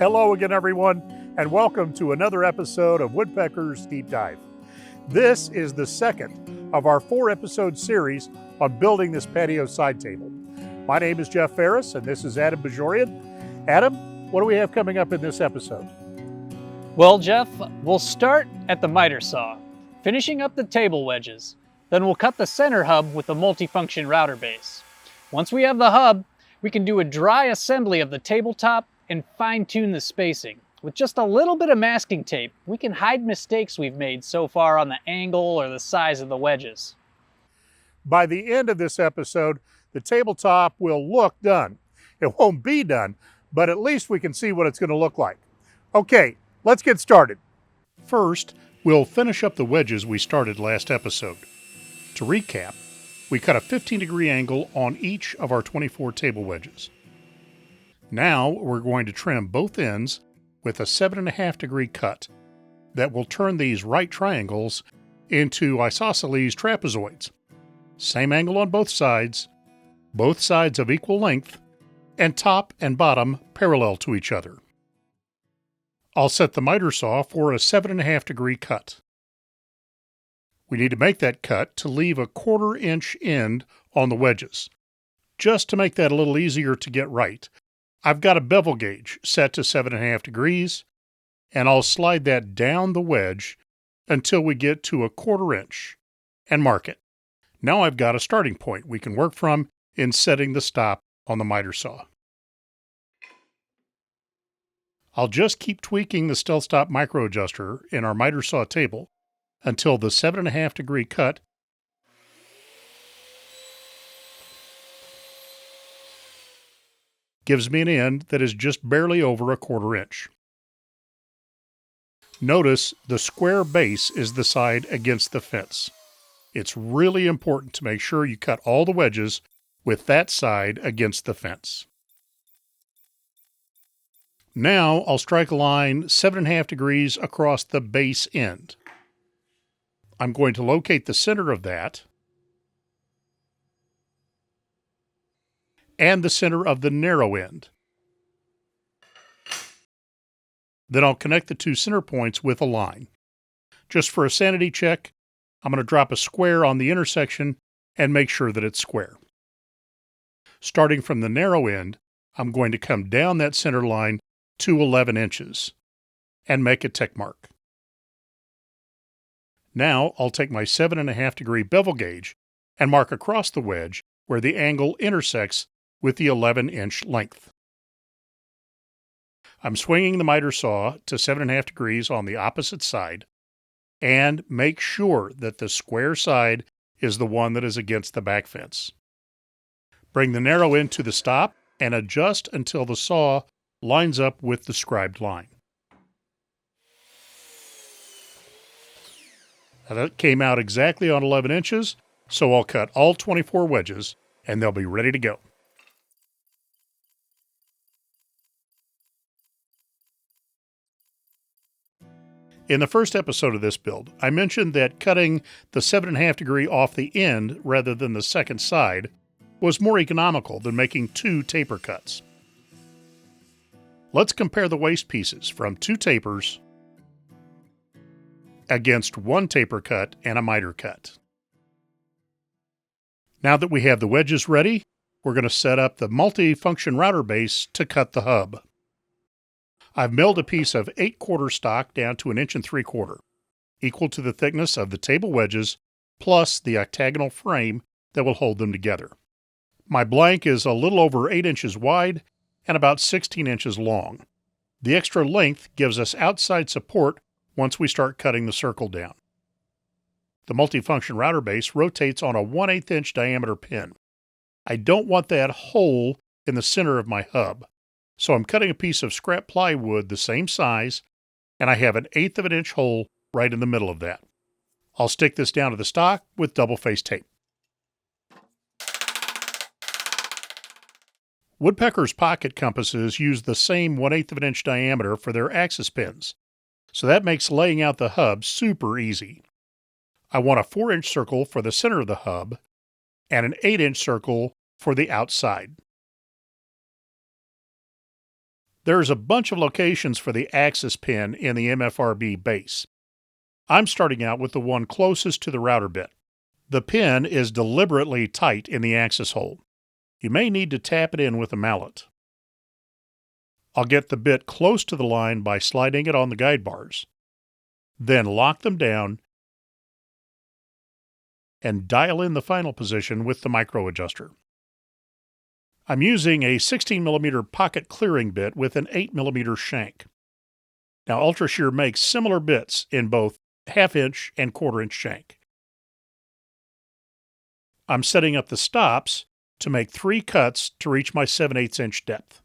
Hello again, everyone, and welcome to another episode of Woodpeckers Deep Dive. This is the second of our 4-episode series on building this patio side table. My name is Jeff Ferris, and this is Adam Bajorian. Adam, what do we have coming up in this episode? Well, Jeff, we'll start at the miter saw, finishing up the table wedges. Then we'll cut the center hub with the multifunction router base. Once we have the hub, we can do a dry assembly of the tabletop and fine-tune the spacing. With just a little bit of masking tape, we can hide mistakes we've made so far on the angle or the size of the wedges. By the end of this episode, the tabletop will look done. It won't be done, but at least we can see what it's going to look like. Okay, let's get started. First, we'll finish up the wedges we started last episode. To recap, we cut a 15-degree angle on each of our 24 table wedges. Now we're going to trim both ends with a 7.5-degree cut that will turn these right triangles into isosceles trapezoids. Same angle on both sides of equal length, and top and bottom parallel to each other. I'll set the miter saw for a 7.5-degree cut. We need to make that cut to leave a 1/4 inch end on the wedges. Just to make that a little easier to get right, I've got a bevel gauge set to 7.5 degrees, and I'll slide that down the wedge until we get to a 1/4 inch and mark it. Now I've got a starting point we can work from in setting the stop on the miter saw. I'll just keep tweaking the StealthStop micro adjuster in our miter saw table until the 7.5-degree cut gives me an end that is just barely over a 1/4 inch. Notice the square base is the side against the fence. It's really important to make sure you cut all the wedges with that side against the fence. Now I'll strike a line 7.5 degrees across the base end. I'm going to locate the center of that and the center of the narrow end. Then I'll connect the two center points with a line. Just for a sanity check, I'm going to drop a square on the intersection and make sure that it's square. Starting from the narrow end, I'm going to come down that center line to 11 inches and make a tick mark. Now I'll take my 7.5-degree bevel gauge and mark across the wedge where the angle intersects with the 11-inch length. I'm swinging the miter saw to 7.5 degrees on the opposite side, and make sure that the square side is the one that is against the back fence. Bring the narrow end to the stop and adjust until the saw lines up with the scribed line. Now that came out exactly on 11 inches, so I'll cut all 24 wedges and they'll be ready to go. In the first episode of this build, I mentioned that cutting the 7.5-degree off the end rather than the second side was more economical than making 2 taper cuts. Let's compare the waste pieces from 2 tapers against 1 taper cut and a miter cut. Now that we have the wedges ready, we're going to set up the multi-function router base to cut the hub. I've milled a piece of 8/4 stock down to 1.75 inches, equal to the thickness of the table wedges plus the octagonal frame that will hold them together. My blank is a little over 8 inches wide and about 16 inches long. The extra length gives us outside support once we start cutting the circle down. The multifunction router base rotates on a 1/8 inch diameter pin. I don't want that hole in the center of my hub, so I'm cutting a piece of scrap plywood the same size, and I have an 1/8 of an inch hole right in the middle of that. I'll stick this down to the stock with double-face tape. Woodpeckers pocket compasses use the same 1/8 of an inch diameter for their axis pins, so that makes laying out the hub super easy. I want a 4-inch circle for the center of the hub and an 8-inch circle for the outside. There's a bunch of locations for the axis pin in the MFRB base. I'm starting out with the one closest to the router bit. The pin is deliberately tight in the axis hole. You may need to tap it in with a mallet. I'll get the bit close to the line by sliding it on the guide bars. Then lock them down and dial in the final position with the micro adjuster. I'm using a 16mm pocket clearing bit with an 8mm shank. Now UltraShear makes similar bits in both 1/2 inch and 1/4 inch shank. I'm setting up the stops to make 3 cuts to reach my 7/8 inch depth.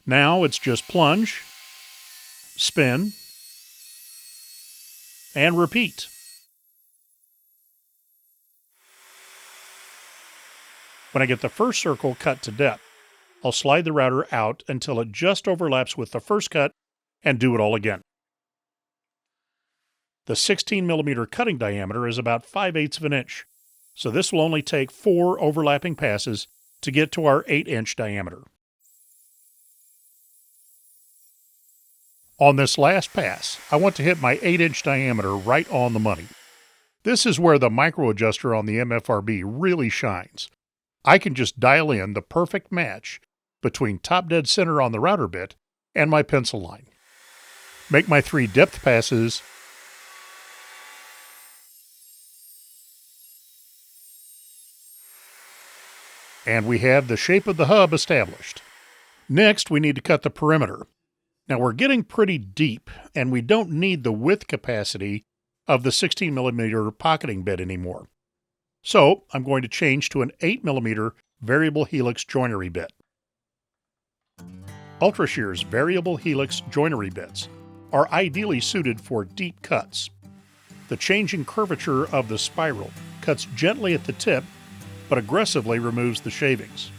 Now it's just plunge, spin, and repeat. When I get the first circle cut to depth, I'll slide the router out until it just overlaps with the first cut and do it all again. The 16mm cutting diameter is about 5/8 of an inch, so this will only take 4 overlapping passes to get to our 8-inch diameter. On this last pass, I want to hit my 8-inch diameter right on the money. This is where the micro adjuster on the MFRB really shines. I can just dial in the perfect match between top dead center on the router bit and my pencil line. Make my 3 depth passes, and we have the shape of the hub established. Next, we need to cut the perimeter. Now we're getting pretty deep, and we don't need the width capacity of the 16mm pocketing bit anymore. So I'm going to change to an 8mm variable helix joinery bit. UltraShear's variable helix joinery bits are ideally suited for deep cuts. The changing curvature of the spiral cuts gently at the tip, but aggressively removes the shavings.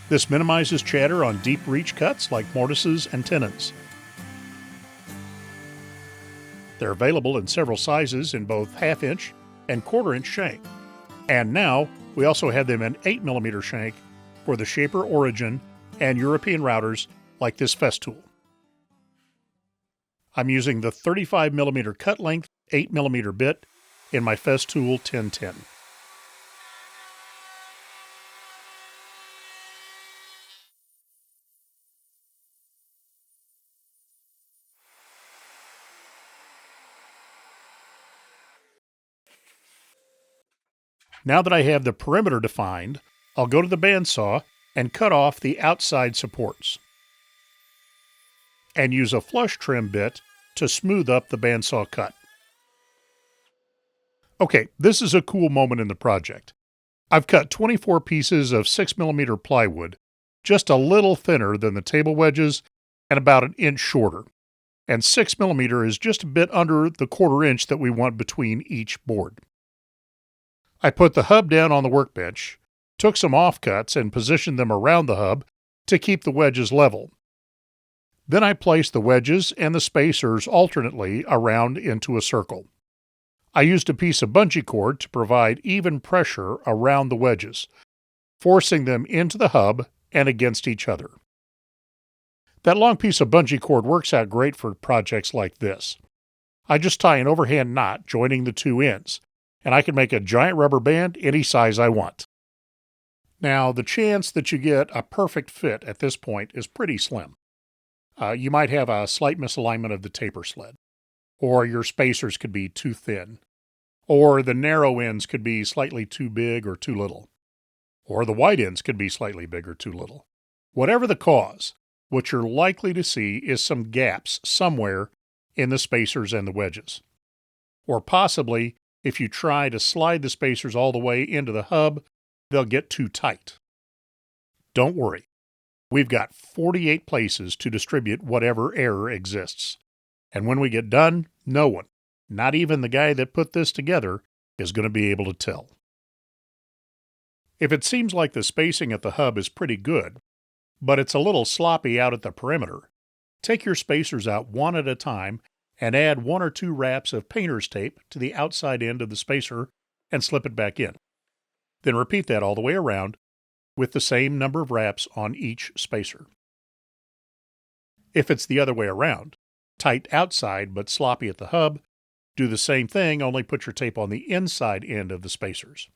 This minimizes chatter on deep reach cuts like mortises and tenons. They're available in several sizes in both 1/2 inch and 1/4 inch shank. And now we also have them in 8mm shank for the Shaper Origin and European routers like this Festool. I'm using the 35mm cut length 8mm bit in my Festool 1010. Now that I have the perimeter defined, I'll go to the bandsaw and cut off the outside supports. And use a flush trim bit to smooth up the bandsaw cut. Okay, this is a cool moment in the project. I've cut 24 pieces of 6mm plywood, just a little thinner than the table wedges and about an inch shorter. And 6mm is just a bit under the 1/4 inch that we want between each board. I put the hub down on the workbench, took some offcuts and positioned them around the hub to keep the wedges level. Then I placed the wedges and the spacers alternately around into a circle. I used a piece of bungee cord to provide even pressure around the wedges, forcing them into the hub and against each other. That long piece of bungee cord works out great for projects like this. I just tie an overhand knot joining the 2 ends, and I can make a giant rubber band any size I want. Now, the chance that you get a perfect fit at this point is pretty slim. You might have a slight misalignment of the taper sled, or your spacers could be too thin, or the narrow ends could be slightly too big or too little, or the wide ends could be slightly big or too little. Whatever the cause, what you're likely to see is some gaps somewhere in the spacers and the wedges. Or possibly, if you try to slide the spacers all the way into the hub, they'll get too tight. Don't worry. We've got 48 places to distribute whatever error exists. And when we get done, no one, not even the guy that put this together, is going to be able to tell. If it seems like the spacing at the hub is pretty good, but it's a little sloppy out at the perimeter, take your spacers out one at a time and add 1 or 2 wraps of painter's tape to the outside end of the spacer and slip it back in. Then repeat that all the way around with the same number of wraps on each spacer. If it's the other way around, tight outside but sloppy at the hub, do the same thing, only put your tape on the inside end of the spacers.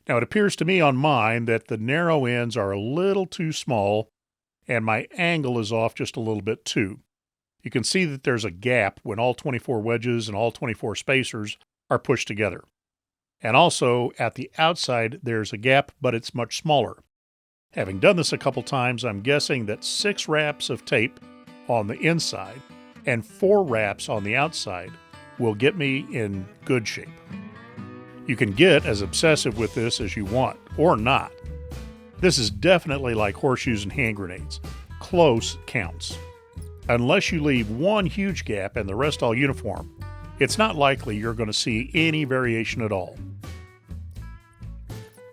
Now it appears to me on mine that the narrow ends are a little too small and my angle is off just a little bit too. You can see that there's a gap when all 24 wedges and all 24 spacers are pushed together. And also at the outside there's a gap, but it's much smaller. Having done this a couple times, I'm guessing that 6 wraps of tape on the inside and 4 wraps on the outside will get me in good shape. You can get as obsessive with this as you want, or not. This is definitely like horseshoes and hand grenades. Close counts. Unless you leave one huge gap and the rest all uniform, it's not likely you're going to see any variation at all.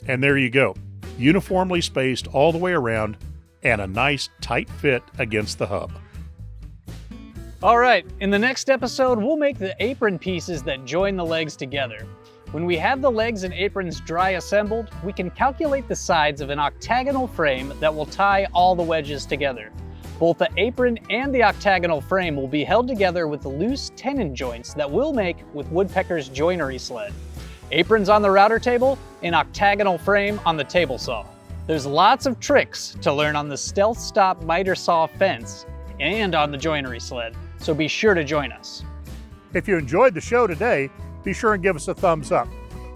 And there you go. Uniformly spaced all the way around and a nice tight fit against the hub. All right, in the next episode, we'll make the apron pieces that join the legs together. When we have the legs and aprons dry assembled, we can calculate the sides of an octagonal frame that will tie all the wedges together. Both the apron and the octagonal frame will be held together with the loose tenon joints that we'll make with Woodpecker's joinery sled. Aprons on the router table, an octagonal frame on the table saw. There's lots of tricks to learn on the StealthStop Miter Saw Fence and on the joinery sled, so be sure to join us. If you enjoyed the show today, be sure and give us a thumbs up.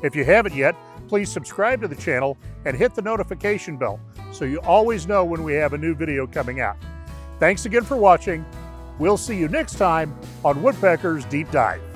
If you haven't yet, please subscribe to the channel and hit the notification bell so you always know when we have a new video coming out. Thanks again for watching. We'll see you next time on Woodpeckers Deep Dive.